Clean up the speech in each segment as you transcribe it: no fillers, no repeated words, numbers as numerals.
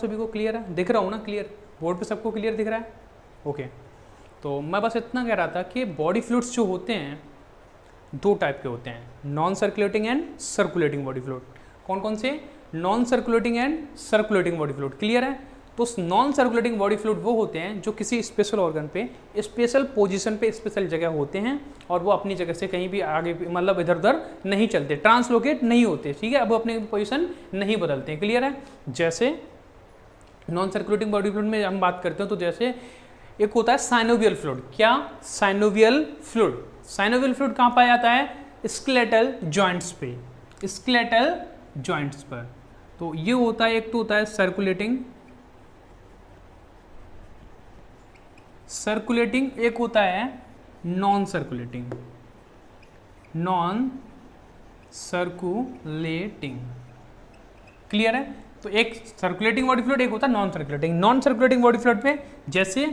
सभी को क्लियर है, दिख रहा हूँ ना, क्लियर बोर्ड पे सबको क्लियर दिख रहा है? ओके। तो मैं बस इतना कह रहा था कि बॉडी फ्लूइड्स जो होते हैं दो टाइप के होते हैं, non circulating and circulating body fluid. कौन कौन से? Non circulating and circulating body fluid. Clear है? तो नॉन सर्कुलेटिंग बॉडी फ्लूइड वो होते हैं जो किसी स्पेशल ऑर्गन पे स्पेशल पोजीशन पे स्पेशल जगह होते हैं और वो अपनी जगह से कहीं भी आगे मतलब इधर उधर नहीं चलते, ट्रांसलोकेट नहीं होते, ठीक है, अब अपनी पोजीशन नहीं बदलते हैं। क्लियर है? जैसे नॉन सर्कुलेटिंग बॉडी फ्लूइड में हम बात करते हैं तो जैसे एक होता है साइनोवियल फ्लूइड। क्या? Synovial fluid. साइनोवियल फ्लूइड कहाँ पाया जाता है? स्केलेटल जॉइंट्स पे, स्केलेटल जॉइंट्स पर। तो ये होता है, एक तो होता है सर्कुलेटिंग, एक होता है non circulating. Non circulating. Clear है? तो एक सर्कुलेटिंग बॉडी फ्लूइड, एक होता है non circulating. Non circulating body fluid में जैसे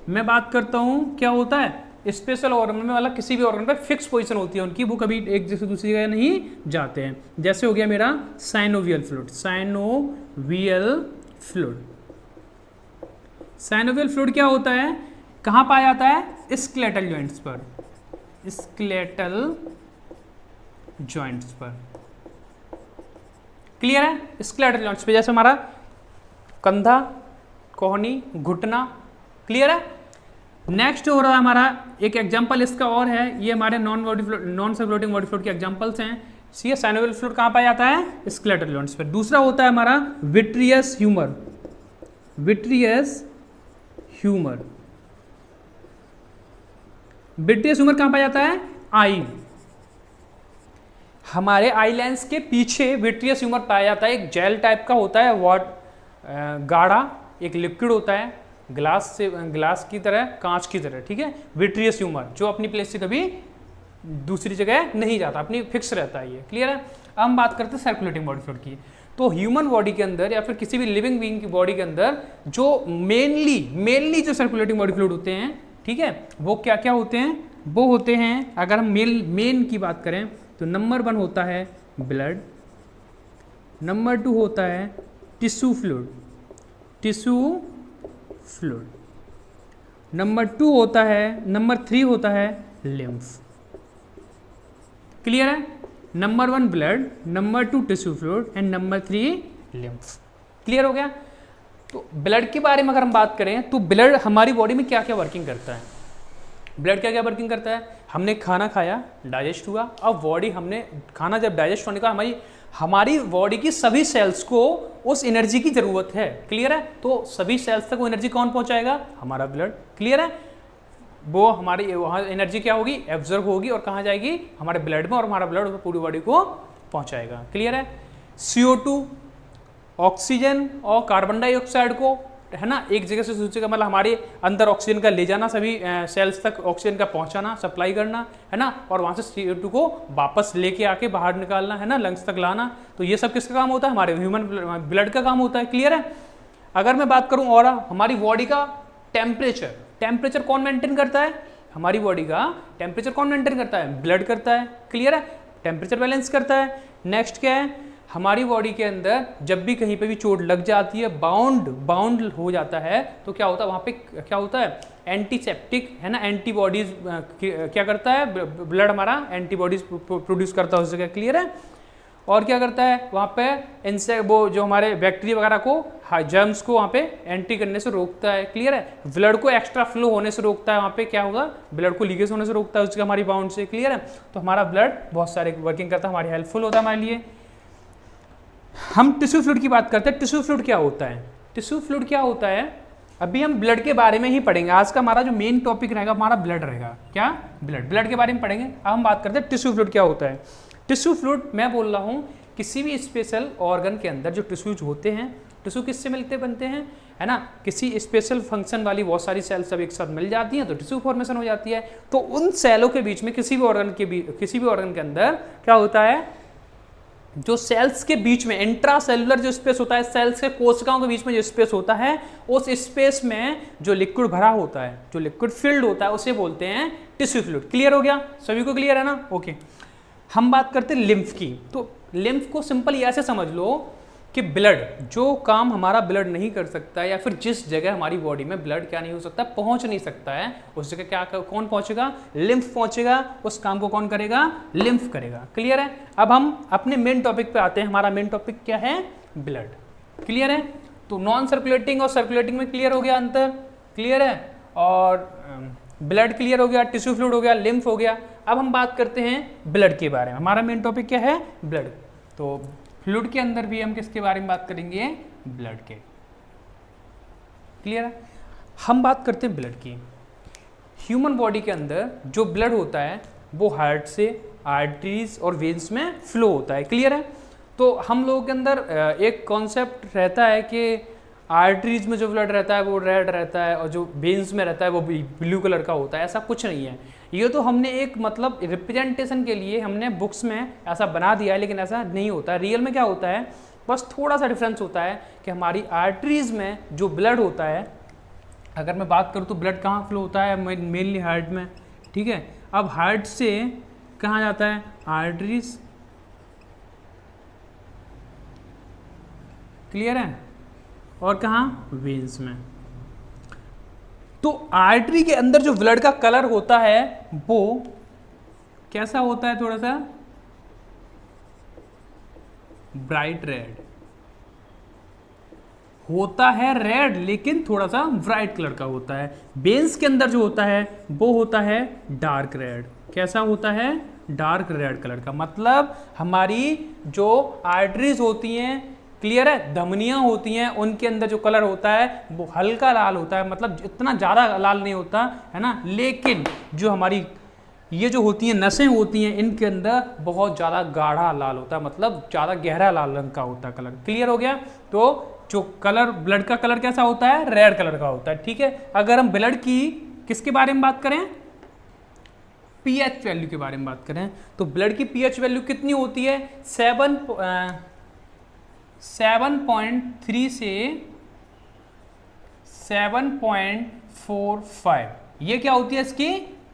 मैं बात करता हूं, क्या होता है? स्पेशल ऑर्गन में मतलब किसी भी ऑर्गन पे फिक्स पोजीशन होती है उनकी, वो कभी एक जगह से दूसरी जगह नहीं जाते हैं। जैसे हो गया मेरा synovial fluid. Synovial fluid, synovial fluid क्या होता है, कहां पाया जाता है? स्केलेटल जॉइंट्स पर, स्केलेटल जॉइंट्स पर। क्लियर है? स्केलेटल जॉइंट्स पे, जैसे हमारा कंधा, कोहनी, घुटना। क्लियर है? नेक्स्ट हो रहा है हमारा एक एग्जांपल इसका और है, ये हमारे नॉन सर्कुलेटिंग बॉडी फ्लूइड के एग्जांपल्स हैं। सी साइनोवियल फ्लूइड कहां पाया जाता है? स्केलेटल जॉइंट्स पे। दूसरा होता है हमारा vitreous humour. Vitreous humour, vitreous humour कहां पाया जाता है? आई, हमारे आई लेंस के पीछे विट्रियस ह्यूमर पाया जाता है। एक जेल टाइप का होता है, गाढ़ा एक लिक्विड होता है, ग्लास की तरह, कांच की तरह, ठीक है। विट्रियस ह्यूमर जो अपनी प्लेस से कभी दूसरी जगह नहीं जाता, अपनी फिक्स रहता है ये। क्लियर है? अब हम बात करते हैं सर्कुलेटिंग बॉडी फ्लूइड की। तो ह्यूमन बॉडी के अंदर या फिर किसी भी लिविंग बीइंग की बॉडी के अंदर जो मेनली जो सर्कुलेटिंग बॉडी फ्लूइड होते हैं, ठीक है, वो क्या क्या होते हैं? वो होते हैं, अगर हम मेन की बात करें तो नंबर 1 होता है ब्लड, नंबर 2 होता है टिश्यू फ्लूइड, नंबर 2 होता है, नंबर 3 होता है लिम्फ। क्लियर है? Number 1 blood, number 2 tissue fluid and number 3 lymph. Clear हो गया? तो ब्लड के बारे में अगर हम बात करें तो ब्लड हमारी बॉडी में क्या क्या वर्किंग करता है? ब्लड क्या क्या वर्किंग करता है? हमने खाना खाया, डाइजेस्ट हुआ, अब बॉडी हमने खाना जब डाइजेस्ट होने का हमारी बॉडी की सभी सेल्स को उस एनर्जी की जरूरत है। क्लियर है? तो सभी सेल्स तक वो एनर्जी कौन पहुंचाएगा? हमारा ब्लड। क्लियर है? वो हमारी वहाँ एनर्जी क्या होगी? एब्जॉर्ब होगी और कहाँ जाएगी? हमारे ब्लड में, और हमारा ब्लड पूरी बॉडी को पहुंचाएगा। क्लियर है? CO2 ऑक्सीजन और कार्बन डाइऑक्साइड को, है ना, एक जगह से दूसरी जगह, मतलब हमारे अंदर ऑक्सीजन का ले जाना, सभी सेल्स तक ऑक्सीजन का पहुंचाना, सप्लाई करना, है ना, और वहां से CO2 को वापस लेके आके बाहर निकालना, है ना, लंग्स तक लाना। तो ये सब किसका काम होता है? हमारे ह्यूमन ब्लड का काम होता है। क्लियर है? अगर मैं बात करूं और हमारी बॉडी का टेम्परेचर कौन मेंटेन करता है? हमारी बॉडी का टेम्परेचर कौन मेंटेन करता है? ब्लड करता है। क्लियर है? टेम्परेचर बैलेंस करता है। नेक्स्ट क्या है? हमारी बॉडी के अंदर जब भी कहीं पे भी चोट लग जाती है, बाउंड हो जाता है, तो क्या होता है वहाँ पे? क्या होता है? एंटीसेप्टिक, है ना, एंटीबॉडीज क्या करता है? ब्लड हमारा एंटीबॉडीज प्रोड्यूस करता है उस जगह। क्लियर है? और क्या करता है वहाँ पे? इनसे वो जो हमारे बैक्टीरिया वगैरह को, जर्म्स को वहाँ पे एंट्री करने से रोकता है। क्लियर है? ब्लड को एक्स्ट्रा फ्लो होने से रोकता है। वहाँ पे क्या होगा? ब्लड को लीकेज होने से रोकता है उसके हमारी बाउंड से। क्लियर है? तो हमारा ब्लड बहुत सारे वर्किंग करता है, हमारी हेल्पफुल होता है हमारे लिए। हम टिश्यू फ्लूइड की बात करते हैं। टिश्यू फ्लूइड क्या होता है? टिश्यू फ्लूइड क्या होता है? अभी हम ब्लड के बारे में ही पढ़ेंगे। आज का हमारा जो मेन टॉपिक रहेगा हमारा ब्लड रहेगा। क्या? ब्लड के बारे में पढ़ेंगे। अब हम बात करते हैं टिश्यू फ्लूइड क्या होता है। टिश्यू फ्लूइड मैं बोल रहा हूँ किसी भी स्पेशल ऑर्गन के अंदर जो टिश्यूज होते हैं, टिश्यू किससे मिलते बनते हैं, है ना, किसी स्पेशल फंक्शन वाली बहुत सारी सेल्स सब एक साथ मिल जाती हैं तो टिश्यू फॉर्मेशन हो जाती है। तो उन सेलों के बीच में किसी भी ऑर्गन के अंदर क्या होता है? जो सेल्स के बीच में इंट्रासेलुलर जो स्पेस होता है, सेल्स के कोशिकाओं के बीच में जो स्पेस होता है, उस स्पेस में जो लिक्विड भरा होता है, जो लिक्विड फिल्ड होता है, उसे बोलते हैं टिश्यू फ्लूइड। क्लियर हो गया? सभी को क्लियर है ना? ओके। हम बात करते हैं लिम्फ की। तो लिम्फ को सिंपल ऐसे समझ लो कि ब्लड, जो काम हमारा ब्लड नहीं कर सकता है या फिर जिस जगह हमारी बॉडी में ब्लड क्या नहीं हो सकता, पहुंच नहीं सकता है, उस जगह क्या कौन पहुंचेगा, लिम्फ पहुंचेगा, उस काम को कौन करेगा, लिम्फ करेगा। क्लियर है। अब हम अपने मेन टॉपिक पे आते हैं। हमारा मेन टॉपिक क्या है, ब्लड। क्लियर है। तो नॉन सर्कुलेटिंग और सर्कुलेटिंग में क्लियर हो गया अंतर, क्लियर है। और ब्लड क्लियर हो गया, टिश्यू फ्लूइड हो गया, लिम्फ हो गया। अब हम बात करते हैं ब्लड के बारे में। हमारा मेन टॉपिक क्या है, ब्लड। तो फ्लूइड के अंदर भी हम किसके बारे में बात करेंगे, ब्लड के। क्लियर है। हम बात करते हैं ब्लड की। ह्यूमन बॉडी के अंदर जो ब्लड होता है वो हार्ट से आर्टरीज और वेन्स में फ्लो होता है। क्लियर है। तो हम लोगों के अंदर एक कॉन्सेप्ट रहता है कि आर्टरीज में जो ब्लड रहता है वो रेड रहता है और जो वेन्स में रहता है वो ब्लू कलर का होता है। ऐसा कुछ नहीं है। ये तो हमने एक मतलब रिप्रेजेंटेशन के लिए हमने बुक्स में ऐसा बना दिया है, लेकिन ऐसा नहीं होता है। रियल में क्या होता है, बस थोड़ा सा डिफरेंस होता है कि हमारी आर्टरीज में जो ब्लड होता है, अगर मैं बात करूँ तो ब्लड कहाँ फ्लो होता है, मेनली हार्ट में। ठीक है। अब हार्ट से कहाँ जाता है, आर्टरीज। क्लियर है। और कहाँ, वेन्स में। तो आर्टरी के अंदर जो ब्लड का कलर होता है वो कैसा होता है, थोड़ा सा ब्राइट रेड होता है, रेड लेकिन थोड़ा सा ब्राइट कलर का होता है। वेन्स के अंदर जो होता है वो होता है डार्क रेड। कैसा होता है, डार्क रेड कलर का। मतलब हमारी जो आर्टरीज होती हैं, क्लियर है, धमनियां होती हैं, उनके अंदर जो कलर होता है वो हल्का लाल होता है। मतलब इतना ज़्यादा लाल नहीं होता है ना, लेकिन जो हमारी ये जो होती हैं नसें होती हैं, इनके अंदर बहुत ज़्यादा गाढ़ा लाल होता है, मतलब ज़्यादा गहरा लाल रंग का होता है कलर। क्लियर हो गया। तो जो कलर, ब्लड का कलर कैसा होता है, रेड कलर का होता है। ठीक है। अगर हम ब्लड की किसके बारे में बात करें, पीएच वैल्यू के बारे में बात करें, तो ब्लड की पीएच वैल्यू कितनी होती है, 7.3 से 7.45। ये क्या होती है, इसकी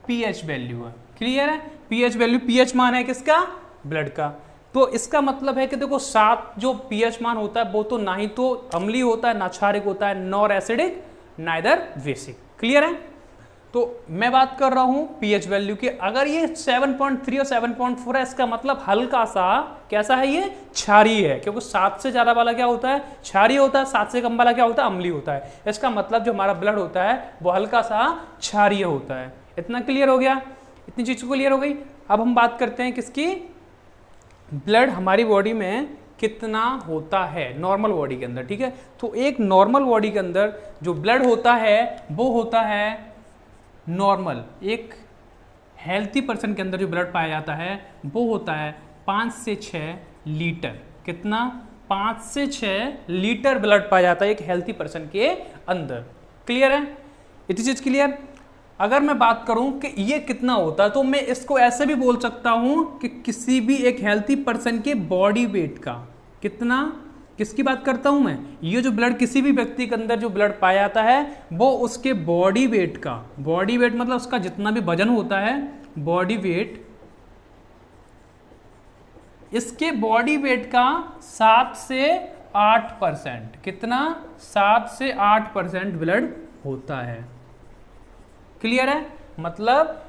पीएच वैल्यू है। क्लियर है। पीएच वैल्यू, पीएच मान है किसका, ब्लड का। तो इसका मतलब है कि देखो 7 जो पीएच मान होता है वो तो ना ही तो अम्लीय होता है, ना क्षारिक होता है, nor acidic neither basic. Clear है। तो मैं बात कर रहा हूं पीएच वैल्यू की। अगर ये 7.3 और 7.4 है, इसका मतलब हल्का सा कैसा है, ये क्षारीय है, क्योंकि 7 से ज्यादा वाला क्या होता है, क्षारीय होता है, 7 से कम वाला क्या होता है, अम्लीय होता है। इसका मतलब जो हमारा ब्लड होता है वो हल्का सा क्षारीय होता है। इतना क्लियर हो गया, इतनी चीज क्लियर हो गई। अब हम बात करते हैं किसकी, ब्लड हमारी बॉडी में कितना होता है नॉर्मल बॉडी के अंदर। ठीक है। तो एक नॉर्मल बॉडी के अंदर जो ब्लड होता है वो होता है नॉर्मल, एक हेल्थी पर्सन के अंदर जो ब्लड पाया जाता है वो होता है 5 से 6 लीटर। कितना, 5 से 6 लीटर ब्लड पाया जाता है एक हेल्थी पर्सन के अंदर। क्लियर है, इतनी चीज क्लियर। अगर मैं बात करूं कि ये कितना होता है, तो मैं इसको ऐसे भी बोल सकता हूं कि किसी भी एक हेल्थी पर्सन के बॉडी वेट का कितना, किसकी बात करता हूं मैं, ये जो ब्लड किसी भी व्यक्ति के अंदर जो ब्लड पाया जाता है वो उसके बॉडी वेट का, बॉडी वेट मतलब उसका जितना भी वजन होता है, बॉडी वेट, इसके बॉडी वेट का 7 से 8%, कितना, 7 से 8% ब्लड होता है। क्लियर है। मतलब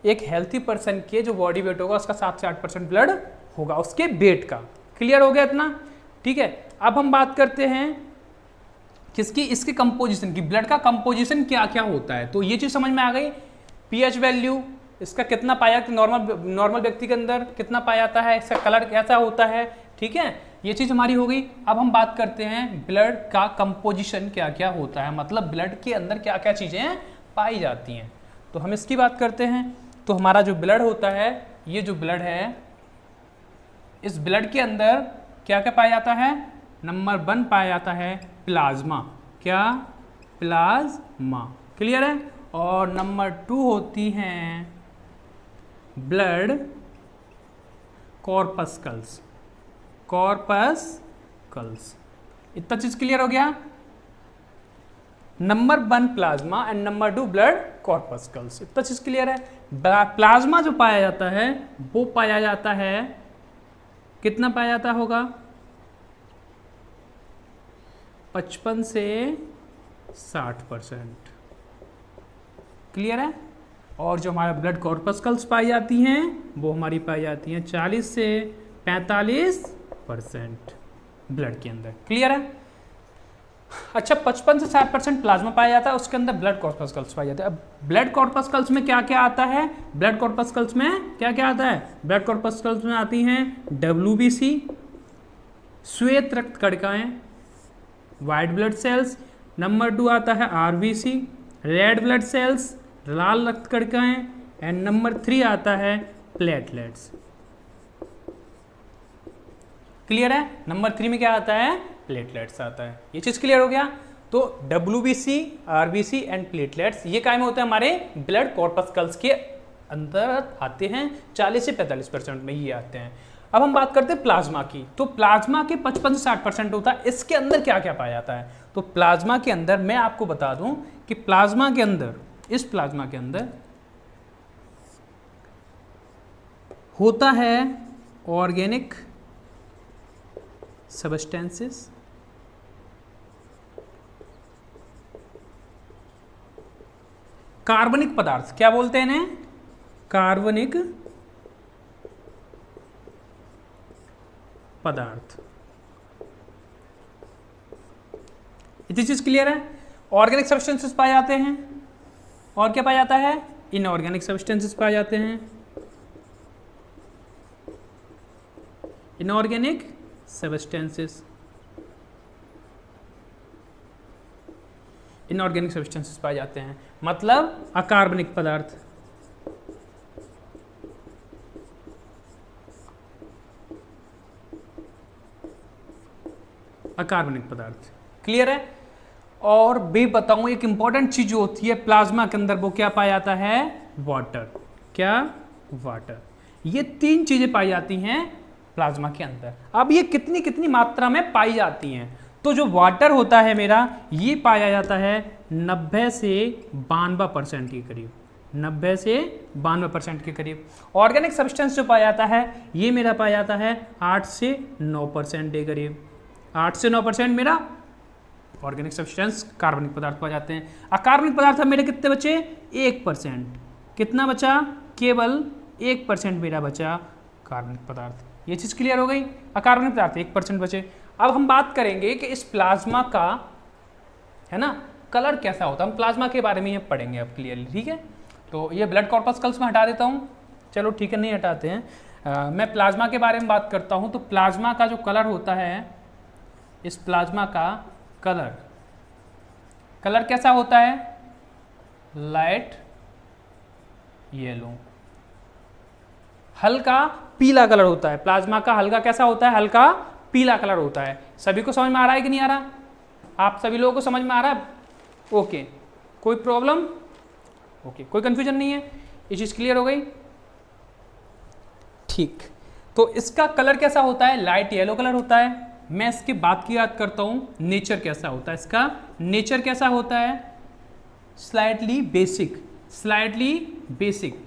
एक हेल्थी पर्सन के जो बॉडी वेट होगा उसका 7 से 8% ब्लड होगा उसके वेट का। क्लियर हो गया इतना। ठीक है। अब हम बात करते हैं किसकी, इसके कंपोजिशन की। ब्लड का कंपोजिशन क्या क्या होता है, तो ये चीज समझ में आ गई। पीएच वैल्यू, इसका कितना पाया, नॉर्मल व्यक्ति के अंदर कितना पाया जाता है, इसका कलर कैसा होता है। ठीक है, ये चीज हमारी हो गई। अब हम बात करते हैं ब्लड का कंपोजिशन क्या क्या होता है, मतलब ब्लड के अंदर क्या क्या चीजें पाई जाती हैं। तो हम इसकी बात करते हैं। तो हमारा जो ब्लड होता है, ये जो ब्लड है, इस ब्लड के अंदर क्या क्या पाया जाता है, नंबर 1 पाया जाता है प्लाज्मा। क्या, प्लाज्मा। क्लियर है। और नंबर 2 होती हैं ब्लड कॉर्पस्कल्स, कॉर्पस्कल्स। इतना चीज क्लियर हो गया। Number 1 plasma and number 2 blood corpuscles. इतना चीज क्लियर है। प्लाज्मा जो पाया जाता है वो पाया जाता है, कितना पाया जाता होगा, 55 से 60%। क्लियर है। और जो हमारा ब्लड कॉर्पस्कल्स पाई जाती हैं वो हमारी पाई जाती हैं 40 से 45% ब्लड के अंदर। क्लियर है। अच्छा, 55 से 60% प्लाज्मा पाया जाता है, उसके अंदर ब्लड कॉर्पस्कल्स पाए जाते हैं। अब ब्लड कॉर्पस्कल्स में क्या क्या आता है? ब्लड कॉर्पस्कल्स में क्या क्या आता है? ब्लड कॉर्पस्कल्स में आती हैं WBC, श्वेत रक्त कणिकाएं, वाइट ब्लड सेल्स। नंबर 2 आता है RBC, रेड ब्लड सेल्स, लाल रक्त कणिकाएं। एंड नंबर 3 आता है प्लेटलेट्स। क्लियर है। नंबर 3 में क्या आता है? प्लेटलेट्स आता है। ये चीज क्लियर हो गया। तो WBC, RBC एंड प्लेटलेट्स ये काय में होते हैं? हमारे ब्लड कॉर्पस्कल्स के अंदर आते हैं, 40 से 45% में ये आते हैं। अब हम बात करते हैं प्लाज्मा की। तो प्लाज्मा के 55 से 60% होता है। इसके अंदर क्या क्या पाया जाता है? तो प्लाज्मा के अंदर मैं आपको बता दूं कि प्लाज्मा के अंदर, इस प्लाज्मा के अंदर होता है ऑर्गेनिक सब्सटेंसेस, कार्बनिक पदार्थ। क्या बोलते हैं इन्हें? कार्बनिक पदार्थ। इतनी चीज क्लियर है। ऑर्गेनिक सब्सटेंसेस पाए जाते हैं। और क्या पाया जाता है? इनऑर्गेनिक सब्सटेंसेस पाए जाते हैं। इनऑर्गेनिक सब्सटेंसेस, इनऑर्गेनिक सब्सटेंसेस पाए जाते हैं, मतलब अकार्बनिक पदार्थ। अकार्बनिक पदार्थ। क्लियर है। और भी बताऊं, एक इंपॉर्टेंट चीज जो होती है प्लाज्मा के अंदर, वो क्या पाया जाता है? वाटर। क्या? वाटर। ये 3 चीजें पाई जाती हैं प्लाज्मा के अंदर। अब ये कितनी कितनी मात्रा में पाई जाती हैं? तो जो वाटर होता है मेरा, ये पाया जाता है 90 से 92% के करीब, 90 से 92% के करीब। ऑर्गेनिक सब्सटेंस जो पाया जाता है, ये मेरा पाया जाता है 8 से 9% के करीब। 8 से 9% मेरा ऑर्गेनिक सब्सटेंस, कार्बनिक पदार्थ पाए जाते हैं। अकार्बनिक पदार्थ मेरे कितने बचे? 1%। कितना बचा? केवल 1% मेरा बचा कार्बनिक पदार्थ। ये चीज क्लियर हो गई। अकार्बनिक पदार्थ 1% बचे। अब हम बात करेंगे कि इस प्लाज्मा का, है ना, कलर कैसा होता है। हम प्लाज्मा के बारे में ये पढ़ेंगे अब क्लियरली। ठीक है। तो ये ब्लड कॉर्पस्कल्स में हटा देता हूँ। चलो ठीक है, नहीं हटाते हैं। मैं प्लाज्मा के बारे में बात करता हूँ। तो प्लाज्मा का जो कलर होता है, इस प्लाज्मा का कलर कैसा होता है? लाइट येलो, हल्का पीला कलर होता है। प्लाज्मा का हल्का कैसा होता है? हल्का पीला कलर होता है। सभी को समझ में आ रहा है कि नहीं आ रहा? आप सभी लोगों को समझ में आ रहा है? ओके, कोई प्रॉब्लम? ओके, कोई कंफ्यूजन नहीं है। ये चीज क्लियर हो गई। ठीक। तो इसका कलर कैसा होता है? लाइट येलो कलर होता है। मैं इसके बात की याद करता हूं, नेचर कैसा होता है इसका? नेचर कैसा होता है? Slightly basic, slightly basic,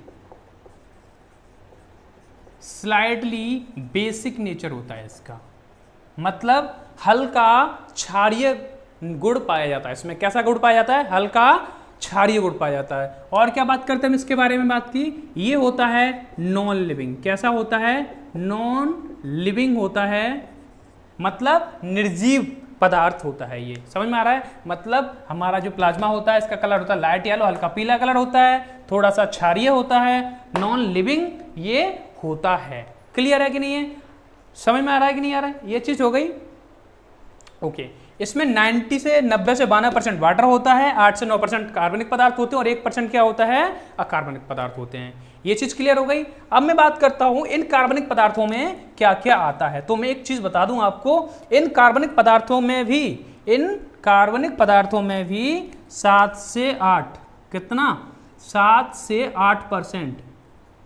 slightly basic nature होता है इसका। मतलब हल्का क्षारीय गुण पाया जाता है इसमें। कैसा गुण पाया जाता है? हल्का क्षारीय गुण पाया जाता है। और क्या बात करते हैं हम इसके बारे में? बात की, ये होता है नॉन लिविंग। कैसा होता है? नॉन लिविंग होता है, मतलब निर्जीव पदार्थ होता है ये। समझ में आ रहा है? मतलब हमारा जो प्लाज्मा होता है, इसका कलर होता है लाइट येलो, हल्का पीला कलर होता है, थोड़ा सा क्षारीय होता है, नॉन लिविंग ये होता है। क्लियर है कि नहीं है? समझ में आ रहा है कि नहीं आ रहा है? ये चीज हो गई। ओके। इसमें 90 से 92% वाटर होता है, 8 से 9% कार्बनिक पदार्थ होते हैं और 1% क्या होता है? अकार्बनिक पदार्थ होते हैं। ये चीज क्लियर हो गई। अब मैं बात करता हूं इन कार्बनिक पदार्थों में क्या क्या आता है। तो मैं एक चीज बता दूं आपको, इन कार्बनिक पदार्थों में भी, इन कार्बनिक पदार्थों में भी 7 से 8, कितना? 7 से 8%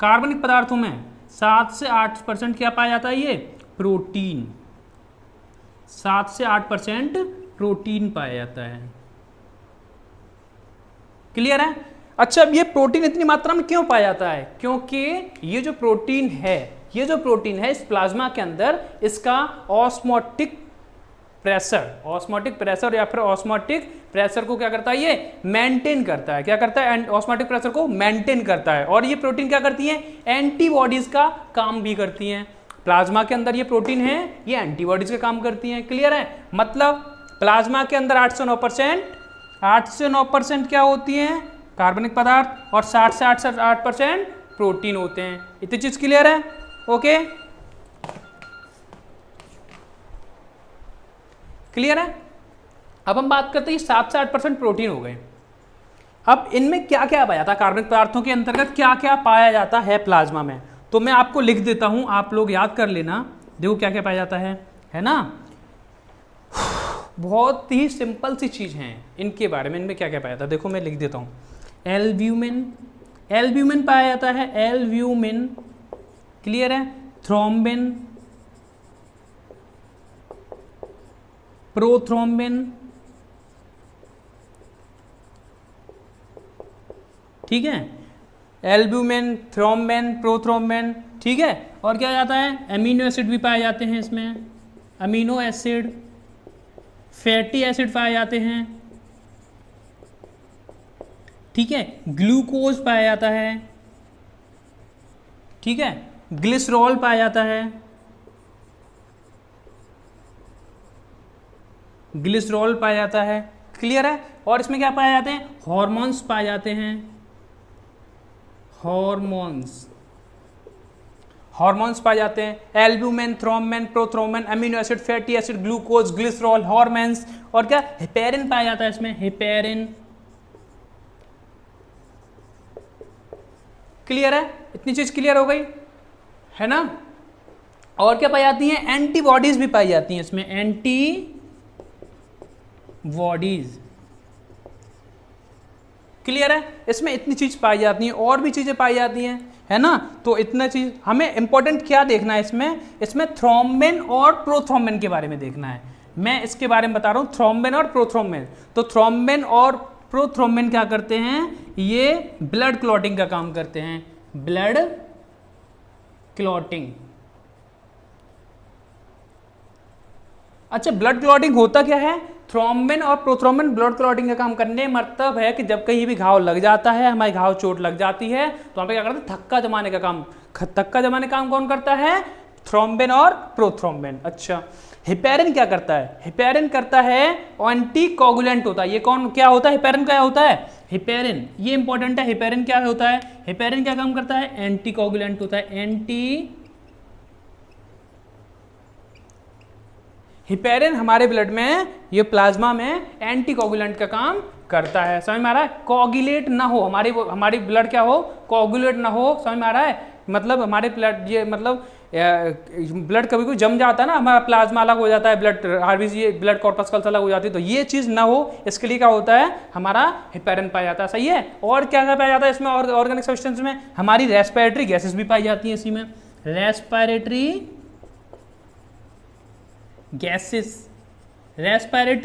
कार्बनिक पदार्थों में 7 से 8% क्या पाया जाता है? ये प्रोटीन। 7 से 8% प्रोटीन पाया जाता है। क्लियर है? अच्छा, अब ये प्रोटीन इतनी मात्रा में क्यों पाया जाता है? क्योंकि ये जो प्रोटीन है, ये जो प्रोटीन है इस प्लाज्मा के अंदर, इसका ऑस्मोटिक प्रेशर, ऑस्मोटिक प्रेशर या फिर ऑस्मोटिक प्रेशर को क्या करता है, ये मेंटेन करता है। क्या करता है, ऑस्मोटिक प्रेशर को मेंटेन करता है। और ये प्रोटीन क्या करती है, एंटीबॉडीज का काम भी करती हैं। प्लाज्मा के अंदर ये प्रोटीन है, ये एंटीबॉडीज का काम करती हैं। क्लियर है, मतलब प्लाज्मा के अंदर 8 से 9% क्या होती हैं, कार्बनिक पदार्थ, और 60 से 8% प्रोटीन होते हैं। इतनी चीज क्लियर है, ओके क्लियर है। अब हम बात करते हैं 7 से 8% प्रोटीन हो गए। अब इनमें क्या क्या पाया जाता है, कार्बनिक पदार्थों के अंतर्गत क्या क्या पाया जाता है प्लाज्मा में, तो मैं आपको लिख देता हूं, आप लोग याद कर लेना। देखो क्या क्या पाया जाता है ना। बहुत ही सिंपल सी चीज है इनके बारे में, इनमें क्या क्या पाया जाता है देखो मैं लिख देता हूं। एल्ब्यूमिन पाया जाता है, एल्ब्यूमिन क्लियर है। थ्रोम्बिन, प्रोथ्रोम्बिन, ठीक है, एल्ब्यूमिन, थ्रोम्बिन, प्रोथ्रोम्बिन, ठीक है। और क्या जाता है, अमीनो एसिड भी पाए जाते हैं इसमें, अमीनो एसिड, फैटी एसिड पाए जाते हैं, ठीक है, ग्लूकोज पाया जाता है, ठीक है, ग्लिसरॉल पाया जाता है, ग्लिसरॉल पाया जाता है, क्लियर है। और इसमें क्या पाए जाते हैं, हॉर्मोन्स पाए जाते हैं, हॉर्मोन्स पाए जाते हैं, albumin, thrombin, prothrombin, amino acid, fatty acid, glucose, glycerol, hormones. और क्या, हेपेरिन पाया जाता है इसमें, हेपेरिन, क्लियर है। इतनी चीज क्लियर हो गई है ना। और क्या पाई जाती हैं, एंटीबॉडीज भी पाई जाती हैं इसमें, एंटीबॉडीज, क्लियर है। इसमें इतनी चीज पाई जाती हैं, और भी चीजें पाई जाती हैं, है ना। तो इतना चीज हमें इंपॉर्टेंट क्या देखना है इसमें थ्रोम्बिन और प्रोथ्रोम्बिन के बारे में देखना है। मैं इसके बारे में बता रहा हूं, थ्रोम्बिन और प्रोथ्रोम्बिन। तो थ्रोम्बिन और प्रोथ्रोम्बिन क्या करते हैं, ये ब्लड क्लॉटिंग का काम करते हैं, ब्लड क्लॉटिंग। अच्छा, ब्लड क्लॉटिंग होता क्या है, थ्रोम्बिन और प्रोथ्रोम्बिन ब्लड क्लॉटिंग का काम करने मतलब है कि जब कहीं भी घाव लग जाता है, हमारे घाव चोट लग जाती है, तो वहां पे क्या करते हैं, थक्का जमाने का काम। थक्का जमाने का काम कौन करता है, थ्रोम्बिन और प्रोथ्रोम्बिन। अच्छा, हेपेरिन क्या करता है, हेपेरिन करता है एंटी कोगुलेंट होता है। ये कौन क्या होता है, हेपेरिन क्या होता है, हेपेरिन, ये इंपॉर्टेंट है। हेपेरिन क्या होता है, हेपेरिन क्या काम करता है, एंटी कोगुलेंट होता है, हेपेरिन हमारे ब्लड में, ये प्लाज्मा में एंटीकोगुलेंट का काम करता है। समझ में आ रहा है, कोगुलेट ना हो, हमारी ब्लड क्या हो, कोगुलेट ना हो। समझ में आ रहा है, मतलब हमारे ब्लड, ये मतलब ब्लड कभी कोई जम जाता है ना, हमारा प्लाज्मा अलग हो जाता है, ब्लड आरबीसी, ब्लड कॉर्पस्कल्स अलग हो जाती है, तो ये चीज ना हो, इसके लिए क्या होता है, हमारा हेपेरिन पाया जाता है। सही है। और क्या क्या पाया जाता है इसमें, और ऑर्गेनिक सब्सटेंस में हमारी रेस्पिरेटरी गैसेस भी पाई जाती है इसी में, रेस्पिरेटरी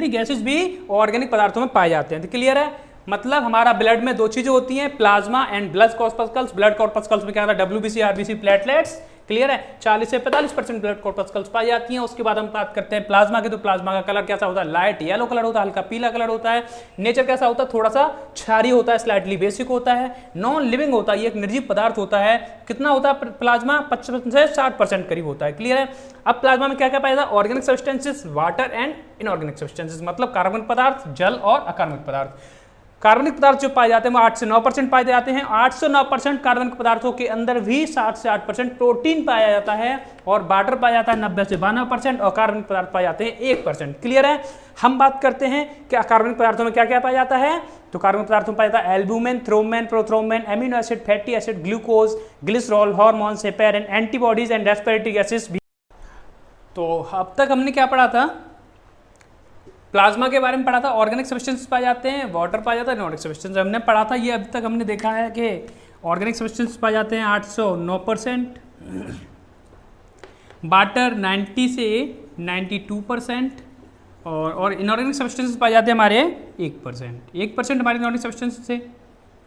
गैसेस भी ऑर्गेनिक पदार्थों में पाए जाते हैं। तो क्लियर है, मतलब हमारा ब्लड में दो चीजें होती हैं, प्लाज्मा एंड ब्लड कॉर्पस्कल्स। ब्लड कॉर्पस्कल्स में क्या होता है, डब्ल्यूबीसी, आरबीसी, प्लेटलेट्स, क्लियर है। 40 से 45% ब्लड कॉर्पस्कल्स पाई जाती हैं। उसके बाद हम बात करते हैं प्लाज्मा की, तो प्लाज्मा का कलर कैसा होता है, लाइट येलो कलर होता है, हल्का पीला कलर होता है। नेचर कैसा होता है, थोड़ा सा क्षारीय होता है, स्लाइटली बेसिक होता है, नॉन लिविंग होता है, ये एक निर्जीव पदार्थ होता है। कितना होता है प्लाज्मा, 55 से 60% करीब होता है। क्लियर है। अब प्लाज्मा में क्या क्या पाया जाता है, organic substances, water and inorganic substances, मतलब कार्बनिक पदार्थ, जल और अकार्बनिक पदार्थ। कार्बनिक पदार्थ जो पाए जाते हैं वो 8 से 9% पाए जाते हैं। 8 से 9% कार्बनिक पदार्थों के अंदर भी 7 से 8% प्रोटीन पाया जाता है, और वाटर पाया जाता है 90 से 92%, और कार्बनिक पदार्थ पाए जाते हैं 1%। क्लियर है। हम बात करते हैं कि कार्बनिक पदार्थों में क्या क्या पाया जाता है, तो कार्बनिक पदार्थों में पाया जाता है albumin, thrombin, prothrombin, amino acid, fatty acid, glucose, glycerol, hormones, heparin, antibodies and respiratory gases भी। तो अब तक हमने क्या पढ़ा था, प्लाज्मा के बारे में पढ़ा था, ऑर्गेनिक सब्सटेंस पाए जाते हैं, वाटर पाया जाता है, इनऑर्गेनिक सब्सटेंस हमने पढ़ा था। ये अभी तक हमने देखा है कि ऑर्गेनिक सब्सटेंस पाए जाते हैं 809%, वाटर 90 से 92%, और इनऑर्गेनिक सब्सटेंस पाए जाते हैं हमारे 1% हमारे इनऑर्गेनिक सब्सटेंस से।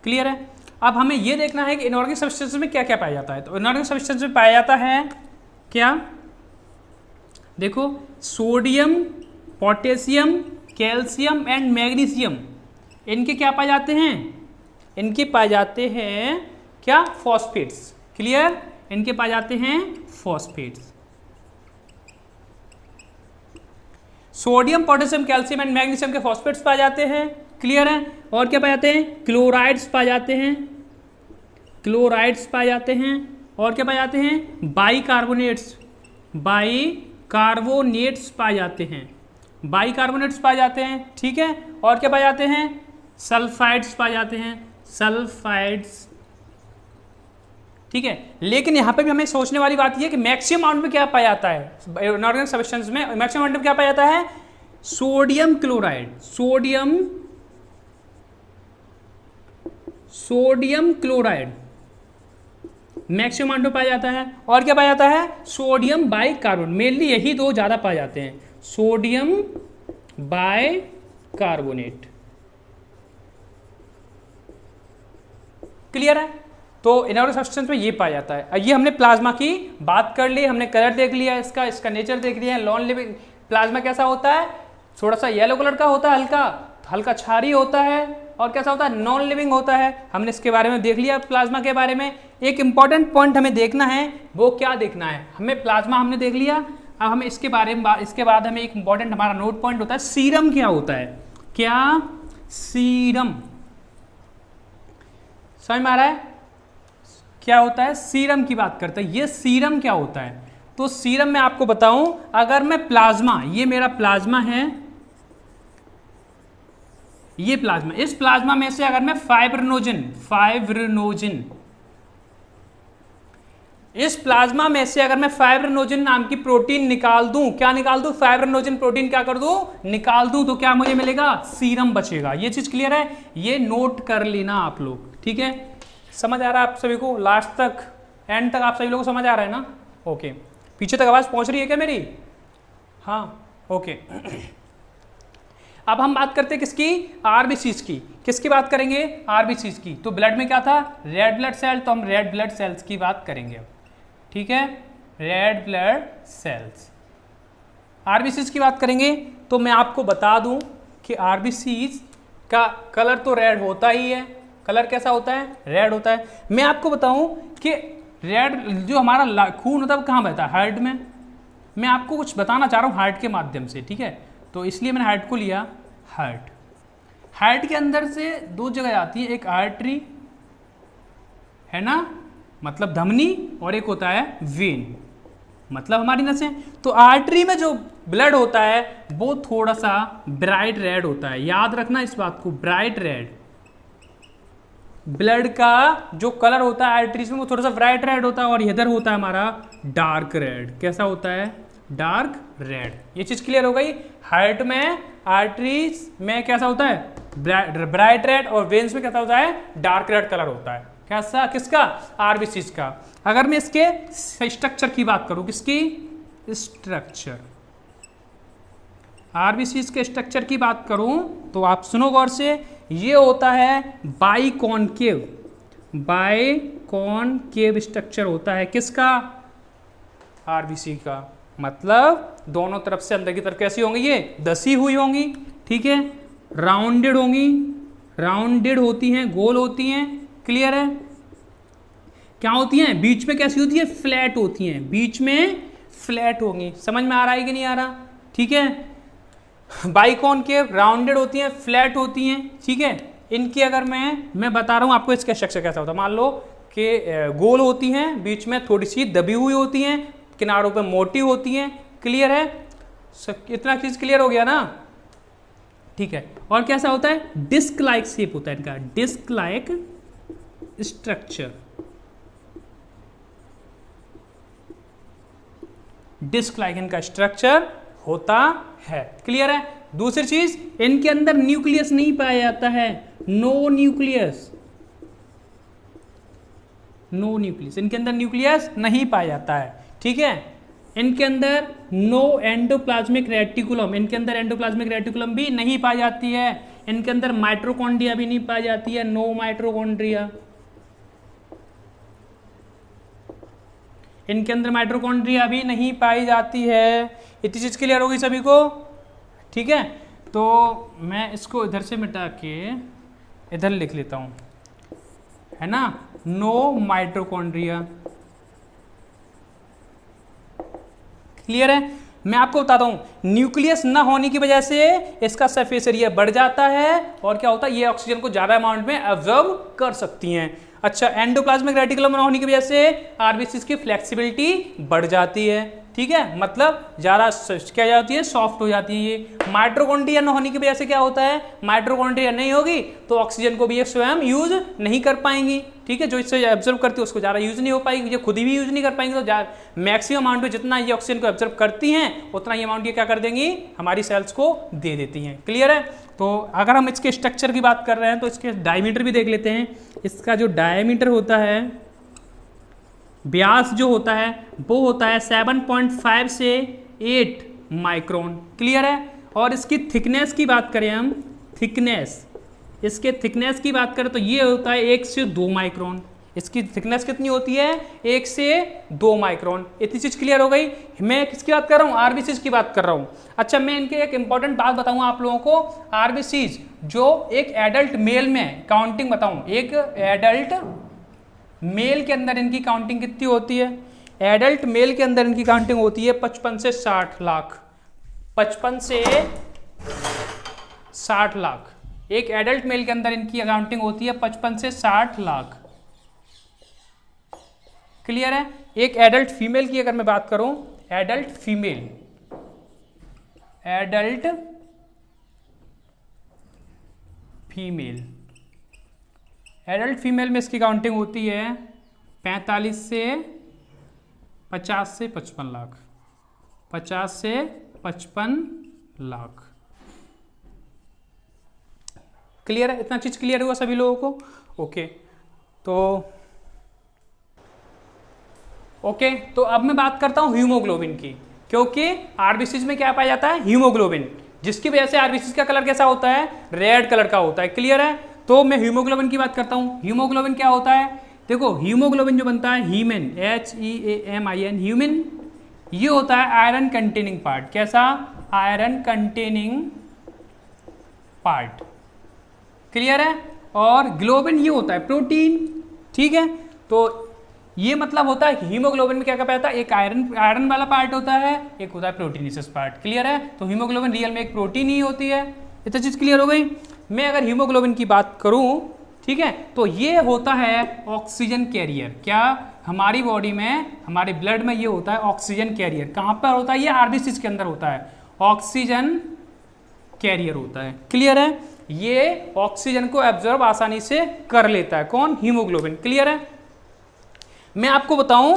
क्लियर है। अब हमें ये देखना है कि इनऑर्गेनिक सब्सटेंस में क्या क्या पाया जाता है। तो इनऑर्गेनिक सब्सटेंस में पाया जाता है क्या, देखो sodium potassium, calcium and magnesium, इनके क्या पाए जाते हैं, इनके पाए जाते हैं क्या, फॉस्फेट्स। क्लियर, इनके पाए जाते हैं phosphates. Sodium, potassium, calcium and magnesium के फॉस्फेट्स पाए जाते हैं। क्लियर है। और क्या पाए जाते हैं, क्लोराइड्स पाए जाते हैं, क्लोराइड्स पाए जाते हैं। और क्या पाए जाते हैं, बाइकार्बोनेट्स, बाइकार्बोनेट्स पाए जाते हैं, बाइकार्बोनेट्स पाए जाते हैं। ठीक है। और क्या पाए जाते हैं, सल्फाइड्स पाए जाते हैं, सल्फाइड्स। ठीक है। लेकिन यहाँ पे भी हमें सोचने वाली बात यह है कि मैक्सिमम अमाउंट में क्या पाया जाता है इनऑर्गेनिक सब्सटेंस में, मैक्सिमम अमाउंट में क्या पाया जाता है, sodium chloride, sodium chloride maximum amount में पाया जाता है। और क्या पाया जाता है, सोडियम बाइकार्बोनेट, मेनली यही दो ज्यादा पाए जाते हैं, सोडियम बाइकार्बोनेट। क्लियर है। तो इनऑर्गेनिक सब्सटेंस में ये पाया जाता है। ये हमने प्लाज्मा की बात कर ली, हमने कलर देख लिया, इसका नेचर देख लिया है। नॉन लिविंग प्लाज्मा कैसा होता है, थोड़ा सा येलो कलर का होता है, हल्का हल्का क्षारीय होता है। और कैसा होता है, नॉन लिविंग होता है। हमने इसके बारे में देख लिया प्लाज्मा के बारे में। एक इंपॉर्टेंट पॉइंट हमें देखना है, वो क्या देखना है हमें, प्लाज्मा हमने देख लिया। अब हमें इसके बारे में इसके बाद हमें एक इंपॉर्टेंट हमारा नोट पॉइंट होता है, सीरम क्या होता है। क्या, सीरम, समझ में आ रहा है क्या होता है, सीरम की बात करते हैं। ये सीरम क्या होता है, तो सीरम में आपको बताऊं, अगर मैं प्लाज्मा, ये मेरा प्लाज्मा है, ये प्लाज्मा, इस प्लाज्मा में से अगर मैं फाइब्रिनोजिन, इस प्लाज्मा में से अगर मैं फाइब्रिनोजिन नाम की प्रोटीन निकाल दूं, क्या निकाल दूं, फाइब्रिनोजिन प्रोटीन क्या कर दूं, निकाल दूं, तो क्या मुझे मिलेगा, सीरम बचेगा। ये चीज क्लियर है, ये नोट कर लेना आप लोग। ठीक है, समझ आ रहा है आप सभी को, लास्ट तक, एंड तक आप सभी लोगों को समझ आ रहा है ना। ओके, पीछे तक आवाज पहुंच रही है क्या मेरी, हाँ ओके। अब हम बात करते हैं किसकी, आरबीसीज की। किसकी बात करेंगे, आरबीसीज की। तो ब्लड में क्या था, रेड ब्लड सेल, तो हम रेड ब्लड सेल्स की बात करेंगे। ठीक है, रेड ब्लड सेल्स, आरबीसीज की बात करेंगे। तो मैं आपको बता दूं कि आरबीसीज का कलर तो रेड होता ही है। कलर कैसा होता है, रेड होता है। मैं आपको बताऊं कि रेड जो हमारा खून होता है वो कहाँ बहता है, हार्ट में। मैं आपको कुछ बताना चाह रहा हूँ हार्ट के माध्यम से। ठीक है, तो इसलिए मैंने हार्ट को लिया। हार्ट के अंदर से दो जगह आती है, एक आर्टरी है ना, मतलब धमनी, और एक होता है वेन, मतलब हमारी नसें। तो आर्टरी में जो ब्लड होता है वो थोड़ा सा ब्राइट रेड होता है, याद रखना इस बात को, ब्राइट रेड। ब्लड का जो कलर होता है आर्टरीज में वो थोड़ा सा ब्राइट रेड होता है, और इधर होता है हमारा डार्क रेड। कैसा होता है, डार्क रेड। ये चीज क्लियर हो गई। हार्ट में, आर्टरीज में कैसा होता है, ब्राइट रेड, और वेन्स में कैसा होता है, डार्क रेड कलर होता है। कैसा, किसका, आरबीसीज का। अगर मैं इसके स्ट्रक्चर की बात करूं, किसकी, स्ट्रक्चर, आरबीसीज के स्ट्रक्चर की बात करूं, तो आप सुनो गौर से, ये होता है बाइकॉनकेव, बाइकॉनकेव स्ट्रक्चर होता है किसका, आरबीसी का। मतलब दोनों तरफ से अंदर की तरफ कैसी होंगी, ये दसी हुई होंगी। ठीक है, राउंडेड होंगी, राउंडेड होती हैं, गोल होती हैं। क्लियर है, क्या होती हैं, बीच में कैसी होती है, फ्लैट होती हैं, बीच में फ्लैट होंगी। समझ में आ रहा है कि नहीं आ रहा। ठीक है, बाइकॉनकेव, राउंडेड होती हैं, फ्लैट होती हैं। ठीक है, इनकी अगर मैं बता रहा हूँ आपको इसका स्ट्रक्चर कैसा होता है। मान लो कि गोल होती हैं, बीच में थोड़ी सी दबी हुई होती हैं, किनारों पे मोटी होती हैं। क्लियर है, इतना चीज क्लियर हो गया ना। ठीक है, और कैसा होता है, डिस्क लाइक शेप होता है इनका, disc like structure, disc like इनका स्ट्रक्चर होता है। क्लियर है। दूसरी चीज, इनके अंदर न्यूक्लियस नहीं पाया जाता है, नो न्यूक्लियस, नो न्यूक्लियस, इनके अंदर न्यूक्लियस नहीं पाया जाता है। ठीक है, इनके अंदर नो एंडोप्लाज्मिक रेटिकुलम, इनके अंदर एंडोप्लाज्मिक रेटिकुलम भी नहीं पाई जाती है। इनके अंदर माइट्रोकॉन्ड्रिया भी नहीं पाई जाती है, नो माइट्रोकॉन्ड्रिया, इनके अंदर माइट्रोकॉन्ड्रिया भी नहीं पाई जाती है। इतनी चीज क्लियर होगी सभी को। ठीक है, तो मैं इसको इधर से मिटा के इधर लिख लेता हूँ, है ना, नो माइटोकॉन्ड्रिया। क्लियर है। मैं आपको बताता हूँ, न्यूक्लियस ना होने की वजह से इसका सरफेस एरिया बढ़ जाता है और क्या होता है, ये ऑक्सीजन को ज्यादा अमाउंट में एब्जॉर्ब कर सकती हैं। अच्छा, एंडोप्लाज्मिक रेटिकुलम ना होने की वजह से आरबीसी की फ्लेक्सिबिलिटी बढ़ जाती है, ठीक है, मतलब ज़्यादा क्या जाती है, सॉफ्ट हो जाती है ये। माइटोकॉन्ड्रिया न होने की वजह से क्या होता है, माइटोकॉन्ड्रिया नहीं होगी तो ऑक्सीजन को भी ये स्वयं यूज नहीं कर पाएंगी, ठीक है, जो इससे एब्जॉर्ब करती है उसको ज़्यादा यूज नहीं हो पाएगी, ये खुद ही भी यूज नहीं कर पाएंगी, तो मैक्सिमम अमाउंट में जितना ये ऑक्सीजन को एब्जॉर्ब करती हैं उतना ही अमाउंट ये क्या कर देंगी, हमारी सेल्स को दे देती हैं। क्लियर है। तो अगर हम इसके स्ट्रक्चर की बात कर रहे हैं तो इसके डायमीटर भी देख लेते हैं। इसका जो डायमीटर होता है, व्यास जो होता है वो होता है 7.5 से 8 माइक्रोन। क्लियर है। और इसकी थिकनेस की बात करें हम, थिकनेस, इसके थिकनेस की बात करें तो ये होता है 1 से 2 माइक्रोन। इसकी थिकनेस कितनी होती है, 1 से 2 माइक्रोन। इतनी चीज क्लियर हो गई। मैं किसकी बात कर रहा हूँ, आरबीसीज की बात कर रहा हूँ। अच्छा, मैं इनके एक इंपॉर्टेंट बात बताऊंगा आप लोगों को। आरबीसीज जो एक एडल्ट मेल में काउंटिंग बताऊं, एक एडल्ट मेल के अंदर इनकी काउंटिंग कितनी होती है, एडल्ट मेल के अंदर इनकी काउंटिंग होती है 55 से 60 लाख। 55 से 60 लाख एक एडल्ट मेल के अंदर इनकी काउंटिंग होती है 55 से 60 लाख। क्लियर है। एक एडल्ट फीमेल की अगर मैं बात करूं, adult female, adult female, adult female में इसकी काउंटिंग होती है 45 से 50 से 55 लाख, 50 से 55 लाख। क्लियर है, इतना चीज क्लियर हुआ सभी लोगों को। ओके, तो अब मैं बात करता हूं हीमोग्लोबिन की, क्योंकि आरबीसीज में क्या पाया जाता है, हीमोग्लोबिन, जिसकी वजह से आरबीसीज का कलर कैसा होता है, रेड कलर का होता है। क्लियर है। तो मैं हीमोग्लोबिन की बात करता हूं। हीमोग्लोबिन क्या होता है, देखो हीमोग्लोबिन जो बनता है, हीमन, HEAMIN, ह्यूमन, ये होता है आयरन कंटेनिंग पार्ट। कैसा, आयरन कंटेनिंग पार्ट। क्लियर है। और ग्लोबिन ये होता है प्रोटीन। ठीक है, तो ये मतलब होता है हीमोग्लोबिन में क्या क्या पाया, एक आयरन वाला पार्ट होता है, एक होता है प्रोटीनेसिस पार्ट। क्लियर है। तो हीमोग्लोबिन रियल में एक प्रोटीन ही होती है। इतना चीज क्लियर हो गई। मैं अगर हीमोग्लोबिन की बात करूं, ठीक है, तो ये होता है ऑक्सीजन कैरियर। क्या, हमारी बॉडी में, हमारे ब्लड में ये होता है ऑक्सीजन कैरियर। कहां पर होता है, ये आरबीसीज के अंदर होता है, ऑक्सीजन कैरियर होता है। क्लियर है। ये ऑक्सीजन को एब्जॉर्ब आसानी से कर लेता है, कौन, हीमोग्लोबिन। क्लियर है। मैं आपको बताऊं,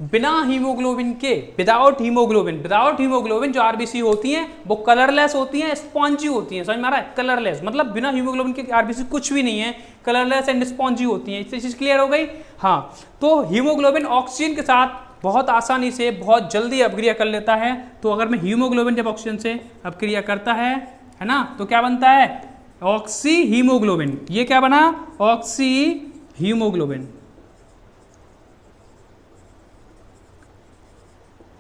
बिना हीमोग्लोबिन के, विदाउट हीमोग्लोबिन जो आरबीसी होती हैं वो कलरलेस होती हैं, स्पॉन्जी होती हैं। समझ में आ रहा है, कलरलेस मतलब बिना हीमोग्लोबिन के आरबीसी कुछ भी नहीं है, कलरलेस एंड स्पॉन्जी होती हैं। इससे चीज क्लियर हो गई। हाँ, तो हीमोग्लोबिन ऑक्सीजन के साथ बहुत आसानी से, बहुत जल्दी अपक्रिया कर लेता है। तो अगर मैं हीमोग्लोबिन जब ऑक्सीजन से अपक्रिया करता है ना, तो क्या बनता है, ऑक्सी हीमोग्लोबिन। ये क्या बना, ऑक्सी हीमोग्लोबिन।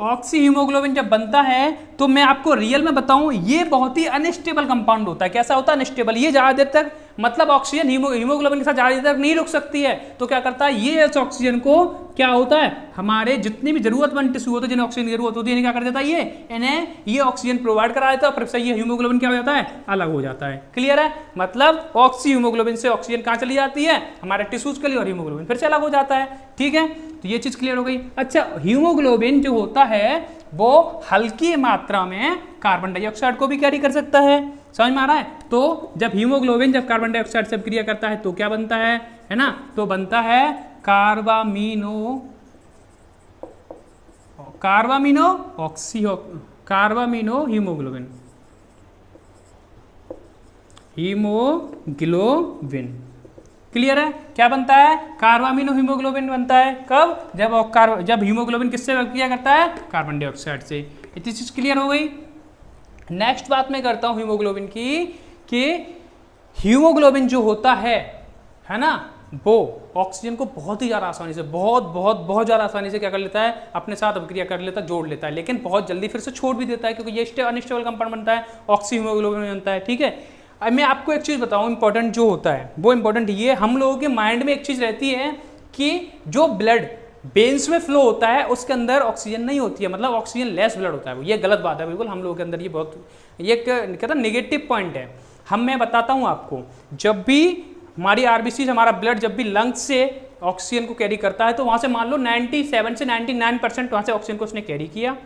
ऑक्सी हीमोग्लोबिन जब बनता है तो मैं आपको रियल में बताऊं, ये बहुत ही अनस्टेबल कंपाउंड होता है। कैसा होता है, अनस्टेबल। ये ज्यादा देर तक, मतलब ऑक्सीजन हीमोग्लोबिन के साथ ज्यादा देर तक नहीं रुक सकती है। तो क्या करता है, ये इस ऑक्सीजन को, क्या होता है, हमारे जितनी भी जरूरतमंद टिश्यू होते हैं जिन्हें ऑक्सीजन की जरूरत होती है, क्या कर देता है, ये इन्हें ये ऑक्सीजन प्रोवाइड करा देता है, फिर से ये हीमोग्लोबिन क्या हो जाता है, अलग हो जाता है। क्लियर है। मतलब ऑक्सी हीमोग्लोबिन से ऑक्सीजन कहाँ चली जाती है, हमारे टिश्यूज के लिए, और हीमोग्लोबिन फिर से अलग हो जाता है। ठीक है, तो ये चीज क्लियर हो गई। अच्छा, हीमोग्लोबिन जो होता है वो हल्की मात्रा में कार्बन डाइऑक्साइड को भी कैरी कर सकता है। समझ में आ रहा है। तो जब हीमोग्लोबिन जब कार्बन डाइऑक्साइड से क्रिया करता है तो क्या बनता है ना, तो बनता है कार्बामीनो हीमोग्लोबिन। क्लियर है। क्या बनता है, कार्बामीनो हीमोग्लोबिन बनता है। कब, जब हीमोग्लोबिन किससे क्रिया करता है, कार्बन डाइऑक्साइड से। इतनी चीज क्लियर हो गई। नेक्स्ट बात मैं करता हूं हीमोग्लोबिन की, कि हीमोग्लोबिन जो होता है ना, वो ऑक्सीजन को बहुत ही ज़्यादा आसानी से बहुत ज़्यादा आसानी से क्या कर लेता है, अपने साथ अभिक्रिया कर लेता है, जोड़ लेता है, लेकिन बहुत जल्दी फिर से छोड़ भी देता है, क्योंकि ये अनस्टेबल कंपाउंड बनता है, ऑक्सी हीमोग्लोबिन बनता है। ठीक है, अब मैं आपको एक चीज़ बताऊँ इंपॉर्टेंट जो होता है, वो इंपॉर्टेंट ये, हम लोगों के माइंड में एक चीज़ रहती है कि जो ब्लड वेन्स में फ्लो होता है उसके अंदर ऑक्सीजन नहीं होती है, मतलब ऑक्सीजन लेस ब्लड होता है। ये गलत बात है बिल्कुल, हम लोगों के अंदर ये बहुत, ये कहता है नेगेटिव पॉइंट है। मैं बताता हूँ आपको, जब भी हमारी आरबीसी, हमारा ब्लड जब भी लंग्स से ऑक्सीजन को कैरी करता है, तो वहाँ से मान लो 97 से 99% वहाँ से ऑक्सीजन को उसने कैरी किया,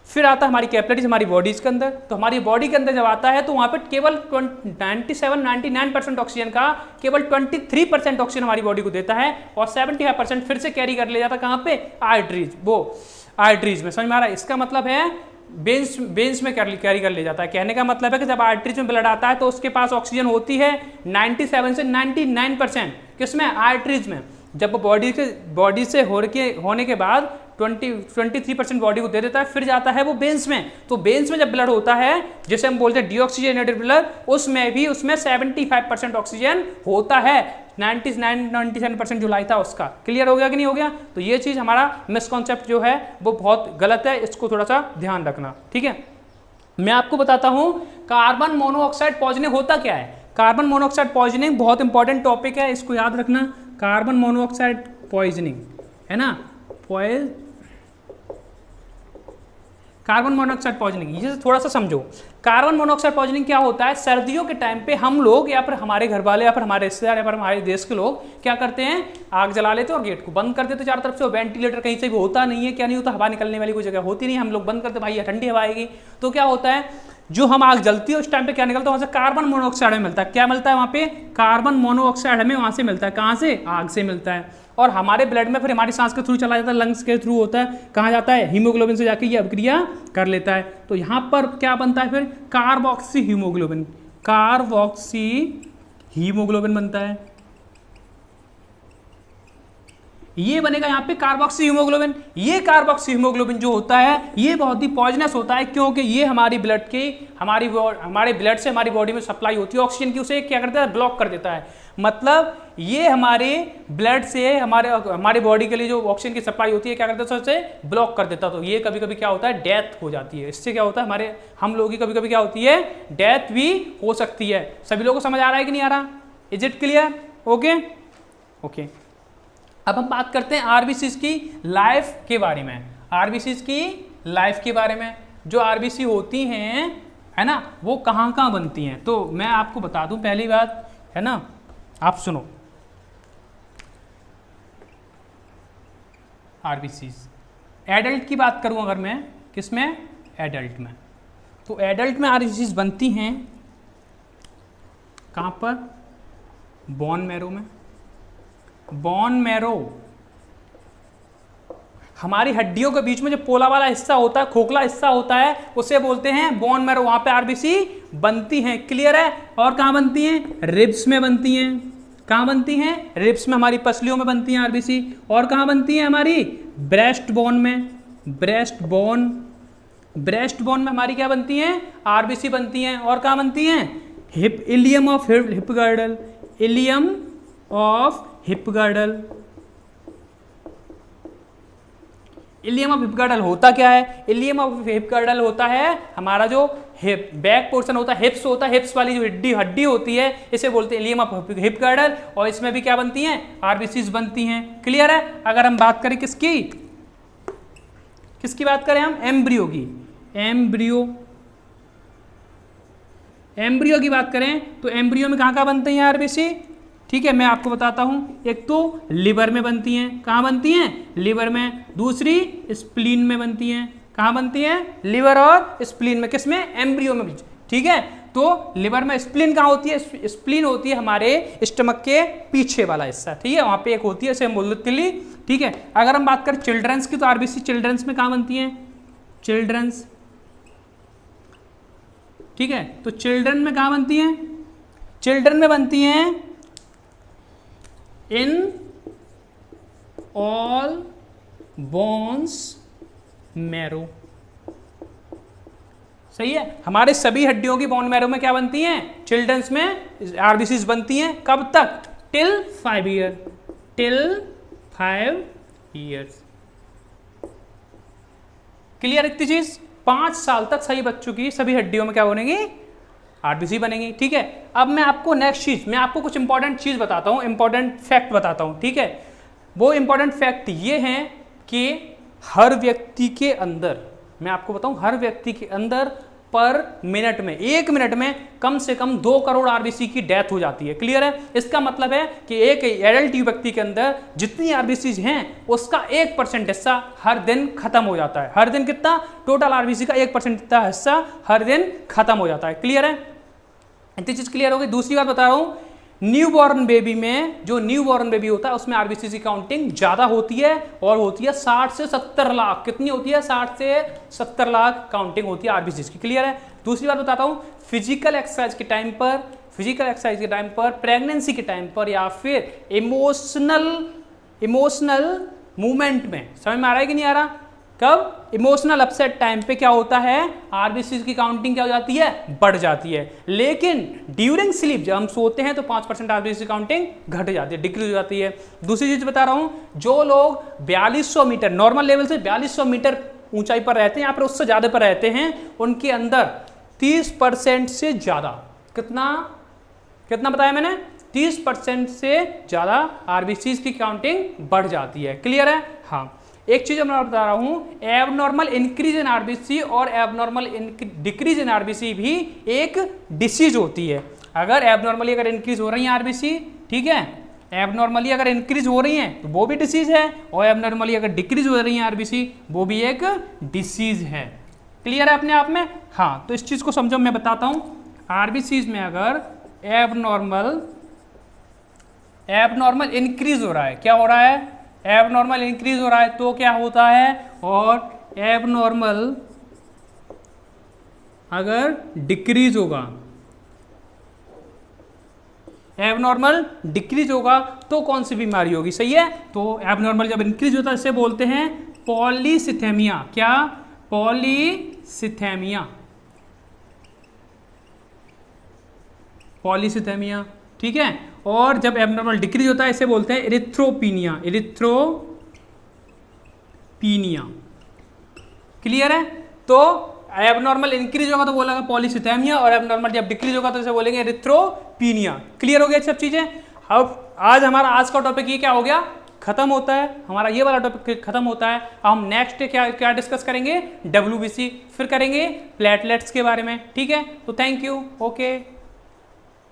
फिर आता है हमारी कैपिलरीज, हमारी बॉडीज के अंदर। तो हमारी बॉडी के अंदर जब आता है तो वहाँ पे केवल 97-99% ऑक्सीजन का केवल 23% ऑक्सीजन हमारी बॉडी को देता है, और 75% फिर से कैरी कर ले जाता है कहाँ पे, आर्टरीज, वो आर्टरीज में। समझ में आ रहा है? इसका मतलब है वेन्स में कैरी कर ले जाता है। कहने का मतलब है कि जब आर्टरीज में ब्लड आता है तो उसके पास ऑक्सीजन होती है 97 से 99%, किसमें, आर्टरीज में। जब बॉडी से होने के बाद 23% बॉडी को दे देता है, फिर जाता है वो वेन्स में। तो वेन्स में जब ब्लड होता है, जैसे हम बोलते हैं डीऑक्सीजनेटेड ब्लड, उसमें 75% ऑक्सीजन होता है, 97% जो लाई था उसका। क्लियर हो गया कि नहीं हो गया? तो ये चीज हमारा मिसकॉन्सेप्ट जो है वो बहुत गलत है, इसको थोड़ा सा ध्यान रखना। ठीक है, मैं आपको बताता हूं कार्बन मोनोऑक्साइड पॉइजनिंग होता क्या है। कार्बन मोनोऑक्साइड पॉइजनिंग बहुत इंपॉर्टेंट टॉपिक है, इसको याद रखना। कार्बन मोनोऑक्साइड पॉइजनिंग है ना, कार्बन मोनोऑक्साइड पॉइजनिंग, ये थोड़ा सा समझो। कार्बन मोनोऑक्साइड पॉइजनिंग क्या होता है, सर्दियों के टाइम पे हम लोग या फिर हमारे घर वाले या फिर हमारे रिश्तेदार या फिर हमारे देश के लोग क्या करते हैं, आग जला लेते हैं और गेट को बंद कर देते चारों तरफ से। वेंटिलेटर कहीं से भी होता नहीं है, क्या नहीं होता, हवा निकलने वाली कोई जगह होती नहीं, हम लोग बंद करते, भाई ठंडी हवा आएगी। तो क्या होता है, जो हम आग जलती है उस टाइम पे क्या निकलता है वहां से, कार्बन मोनोऑक्साइड हमें मिलता है। क्या मिलता है वहां पे, कार्बन मोनोऑक्साइड हमें वहां से मिलता है। कहां से, आग से मिलता है। और हमारे ब्लड में फिर हमारी सांस के थ्रू चला जाता है, लंग्स के थ्रू होता है, कहाँ जाता है, हीमोग्लोबिन से जाके ये अभिक्रिया कर लेता है। तो यहाँ पर क्या बनता है फिर, कार्बोक्सी हीमोग्लोबिन, कार्बोक्सी हीमोग्लोबिन बनता है। ये बनेगा यहाँ पे कार्बोक्सी हीमोग्लोबिन। ये कार्बोक्सी हीमोग्लोबिन जो होता है ये बहुत ही पॉइजनस होता है, क्योंकि ये हमारे ब्लड ब्लड से हमारी बॉडी में सप्लाई होती है ऑक्सीजन की, उसे क्या करता है, ब्लॉक कर देता है। मतलब ये हमारे ब्लड से हमारे बॉडी के लिए जो ऑक्सीजन की सप्लाई होती है क्या करता है, उसे ब्लॉक कर देता है। तो ये कभी कभी क्या होता है, डेथ हो जाती है। इससे क्या होता है, हम लोगों की कभी कभी क्या होती है, डेथ भी हो सकती है। सभी लोगों को समझ आ रहा है कि नहीं आ रहा, is it clear? Okay okay. अब हम बात करते हैं आरबीसीज की लाइफ के बारे में। आरबीसीज की लाइफ के बारे में, जो आरबीसी होती हैं है ना, वो कहाँ कहाँ बनती हैं। तो मैं आपको बता दूं, पहली बात है ना, आप सुनो, आरबीसीज एडल्ट की बात करूं अगर मैं, किसमें, एडल्ट में, तो एडल्ट में आरबीसीज बनती हैं कहाँ पर, बोन मैरो में। बोन मैरो हमारी हड्डियों के बीच में जो पोला वाला हिस्सा होता है, खोखला हिस्सा होता है, उसे बोलते हैं बोन मैरो। वहां पे आरबीसी बनती हैं। क्लियर है? और कहां बनती हैं, रिब्स में बनती हैं। कहां बनती हैं, रिब्स में, हमारी पसलियों में बनती हैं आरबीसी। और कहां बनती हैं, हमारी ब्रेस्ट बोन में। ब्रेस्ट बोन में हमारी क्या बनती हैं, आरबीसी बनती हैं। और कहां बनती हैं, ilium of hip girdle, ilium of hip girdle. Ilium of hip girdle होता क्या है, इलियम ऑफ हिप गर्डल होता है हमारा जो हिप बैक पोर्शन होता है, हिप्स होता है, हिप्स वाली जो हड्डी होती है, इसे बोलते हैं इलियम ऑफ हिप गर्डल। और इसमें भी क्या बनती हैं, आरबीसीज बनती हैं। क्लियर है? अगर हम बात करें किसकी बात करें हम, एम्ब्रियो की। एम्ब्रियो की बात करें तो एम्ब्रियो में कहाँ बनते हैं आरबीसी। ठीक है, मैं आपको बताता हूं। एक तो लिवर में बनती हैं। कहाँ बनती हैं, लिवर में। दूसरी स्प्लीन में बनती हैं। कहाँ बनती हैं, लिवर और स्प्लीन में। किसमें, एम्ब्रियो में। ठीक है, तो लिवर में। स्प्लीन कहाँ होती है, स्प्लीन होती है हमारे स्टमक के पीछे वाला हिस्सा। ठीक है, वहां पे एक होती है, उसे हम बोलते हैं। ठीक है, अगर हम बात करें चिल्ड्रंस की, तो आरबीसी चिल्ड्रंस में कहाँ बनती हैं, चिल्ड्रंस। ठीक है, तो चिल्ड्रन में कहाँ बनती हैं, चिल्ड्रन में बनती हैं इन ऑल बोन्स मैरो। सही है, हमारे सभी हड्डियों की बोन मैरो में क्या बनती हैं, चिल्ड्रंस में आरबीसीज बनती हैं। कब तक, till 5 year, till 5 years. Clear इतनी चीज? 5 साल तक सही बच्चों की सभी हड्डियों में क्या बनेगी? आरबीसी बनेगी। ठीक है, अब मैं आपको नेक्स्ट चीज, मैं आपको कुछ इंपॉर्टेंट चीज बताता हूं, इंपॉर्टेंट फैक्ट बताता हूं। ठीक है, वो इंपॉर्टेंट फैक्ट ये हैं कि हर व्यक्ति के अंदर, मैं आपको बताऊं, हर व्यक्ति के अंदर पर मिनट में, 1 मिनट में कम से कम 2 करोड़ आरबीसी की डेथ हो जाती है। क्लियर है? इसका मतलब है कि एक एडल्ट व्यक्ति के अंदर जितनी आरबीसी हैं उसका 1% हिस्सा हर दिन खत्म हो जाता है। हर दिन कितना? टोटल आरबीसी का 1% हिस्सा हर दिन खत्म हो जाता है। क्लियर है? इतनी चीज क्लियर हो गई। दूसरी बात बता रहा हूं, न्यू बॉर्न बेबी में, जो न्यू बॉर्न बेबी होता है उसमें आरबीसी की काउंटिंग ज्यादा होती है, और होती है 60 से 70 लाख। कितनी होती है? 60 से 70 लाख काउंटिंग होती है आरबीसी की। क्लियर है? दूसरी बात बताता हूं, फिजिकल एक्सरसाइज के टाइम पर, फिजिकल एक्सरसाइज के टाइम पर, प्रेगनेंसी के टाइम पर, या फिर इमोशनल मूवमेंट में, समझ में आ रहा है कि नहीं आ रहा? कब? इमोशनल अपसेट टाइम पे क्या होता है? आरबीसी की काउंटिंग क्या हो जाती है? बढ़ जाती है। लेकिन ड्यूरिंग स्लीप, जब हम सोते हैं तो 5% आरबीसी की काउंटिंग घट जाती है, डिक्रीज हो जाती है। दूसरी चीज बता रहा हूं, जो लोग 4200 मीटर नॉर्मल लेवल से 4200 मीटर ऊंचाई पर रहते हैं या फिर उससे ज्यादा पर रहते हैं, उनके अंदर 30% से ज्यादा, कितना बताया मैंने? 30% से ज्यादा आरबीसी की काउंटिंग बढ़ जाती है। क्लियर है? हाँ। एक चीज मैं बता रहा हूं, एबनॉर्मल इंक्रीज इन आरबीसी और एबनॉर्मल डिक्रीज इन आरबीसी भी एक डिसीज होती है। अगर एबनॉर्मली अगर इंक्रीज हो रही है आरबीसी, ठीक है, एबनॉर्मली अगर इंक्रीज हो रही है तो वो भी डिसीज है, और एबनॉर्मली अगर डिक्रीज हो रही है आरबीसी, वो भी एक डिसीज है। क्लियर है अपने आप में? हाँ, तो इस चीज को समझो, मैं बताता हूं। आरबीसी में अगर एबनॉर्मल इंक्रीज हो रहा है, क्या हो रहा है? एबनॉर्मल इंक्रीज हो रहा है, तो क्या होता है? और एबनॉर्मल अगर डिक्रीज होगा, एबनॉर्मल डिक्रीज होगा तो कौन सी बीमारी होगी? सही है, तो एबनॉर्मल जब इंक्रीज होता है इसे बोलते हैं पॉलीसिथेमिया। क्या? Polycythemia, polycythemia. ठीक है, और जब एबनॉर्मल डिक्रीज होता है इसे बोलते हैं इरिथ्रोपीनिया, इरिथ्रोपीनिया। क्लियर है? तो एबनॉर्मल इंक्रीज होगा तो बोलेगा पॉलीसिथेमिया, और एबनॉर्मल जब डिक्रीज होगा तो इसे बोलेंगे इरिथ्रोपीनिया। क्लियर हो गया सब चीजें? अब आज हमारा आज का टॉपिक ये क्या हो गया? खत्म होता है, हमारा ये वाला टॉपिक खत्म होता है। अब हम नेक्स्ट क्या क्या डिस्कस करेंगे? डब्ल्यूबीसी, फिर करेंगे प्लेटलेट्स के बारे में। ठीक है, तो थैंक यू, ओके।